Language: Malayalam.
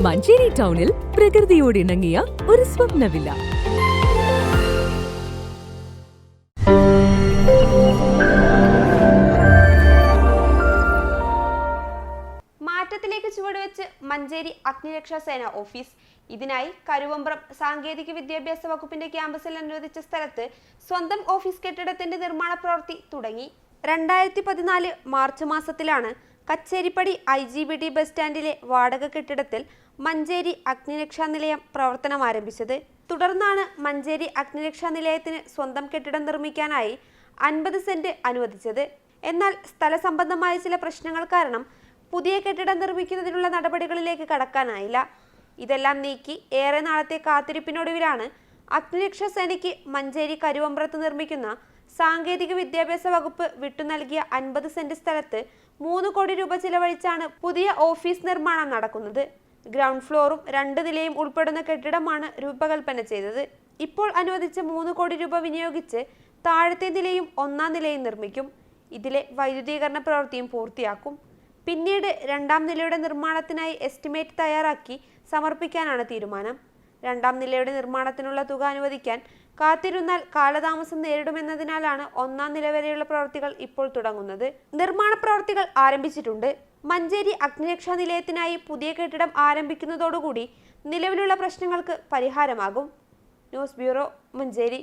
മഞ്ചേരി ടൗണിൽ പ്രകൃതിയോട് ഇണങ്ങിയ ഒരു സ്വപ്ന വില്ല. മാറ്റത്തിലേക്ക് ചുവടുവെച്ച് മഞ്ചേരി അഗ്നിരക്ഷാസേന ഓഫീസ്. ഇതിനായി കരുവമ്പ്രം സാങ്കേതിക വിദ്യാഭ്യാസ വകുപ്പിന്റെ ക്യാമ്പസിൽ അനുവദിച്ച സ്ഥലത്ത് സ്വന്തം ഓഫീസ് കെട്ടിടത്തിന്റെ നിർമ്മാണ പ്രവൃത്തി തുടങ്ങി. 2014 മാർച്ച് മാസത്തിലാണ് കച്ചേരിപ്പടി IGBT ബസ് സ്റ്റാൻഡിലെ വാടക കെട്ടിടത്തിൽ മഞ്ചേരി അഗ്നിരക്ഷാ നിലയം പ്രവർത്തനം ആരംഭിച്ചത്. തുടർന്നാണ് മഞ്ചേരി അഗ്നിരക്ഷാ നിലയത്തിന് സ്വന്തം കെട്ടിടം നിർമ്മിക്കാനായി 50 സെന്റ് അനുവദിച്ചത്. എന്നാൽ സ്ഥല സംബന്ധമായ ചില പ്രശ്നങ്ങൾ കാരണം പുതിയ കെട്ടിടം നിർമ്മിക്കുന്നതിനുള്ള നടപടികളിലേക്ക് കടക്കാനായില്ല. ഇതെല്ലാം നീക്കി ഏറെ നാളത്തെ കാത്തിരിപ്പിനൊടുവിലാണ് അഗ്നിരക്ഷാ സേനയ്ക്ക് മഞ്ചേരി കരുവമ്പ്രത്ത് നിർമ്മിക്കുന്ന സാങ്കേതിക വിദ്യാഭ്യാസ വകുപ്പ് വിട്ടു നൽകിയ 50 സെന്റ് സ്ഥലത്ത് 3 കോടി രൂപ ചിലവഴിച്ചാണ് പുതിയ ഓഫീസ് നിർമ്മാണം നടക്കുന്നത്. ഗ്രൗണ്ട് ഫ്ലോറും 2 നിലയും ഉൾപ്പെടുന്ന കെട്ടിടമാണ് രൂപകൽപ്പന ചെയ്തത്. ഇപ്പോൾ അനുവദിച്ച 3 കോടി രൂപ വിനിയോഗിച്ച് താഴത്തെ നിലയും 1ാം നിലയും നിർമ്മിക്കും. ഇതിലെ വൈദ്യുതീകരണ പ്രവൃത്തിയും പൂർത്തിയാക്കും. പിന്നീട് 2ാം നിലയുടെ നിർമ്മാണത്തിനായി എസ്റ്റിമേറ്റ് തയ്യാറാക്കി സമർപ്പിക്കാനാണ് തീരുമാനം. 2ാം നിലയുടെ നിർമ്മാണത്തിനുള്ള തുക അനുവദിക്കാൻ കാത്തിരുന്നാൽ കാലതാമസം നേരിടുമെന്നതിനാലാണ് 1ാം നില വരെയുള്ള പ്രവൃത്തികൾ ഇപ്പോൾ തുടങ്ങുന്നത്. നിർമ്മാണ പ്രവൃത്തികൾ ആരംഭിച്ചിട്ടുണ്ട്. മഞ്ചേരി അഗ്നിരക്ഷാ നിലയത്തിനായി പുതിയ കെട്ടിടം ആരംഭിക്കുന്നതോടുകൂടി നിലവിലുള്ള പ്രശ്നങ്ങൾക്ക് പരിഹാരമാകും. News bureau, Manjeri.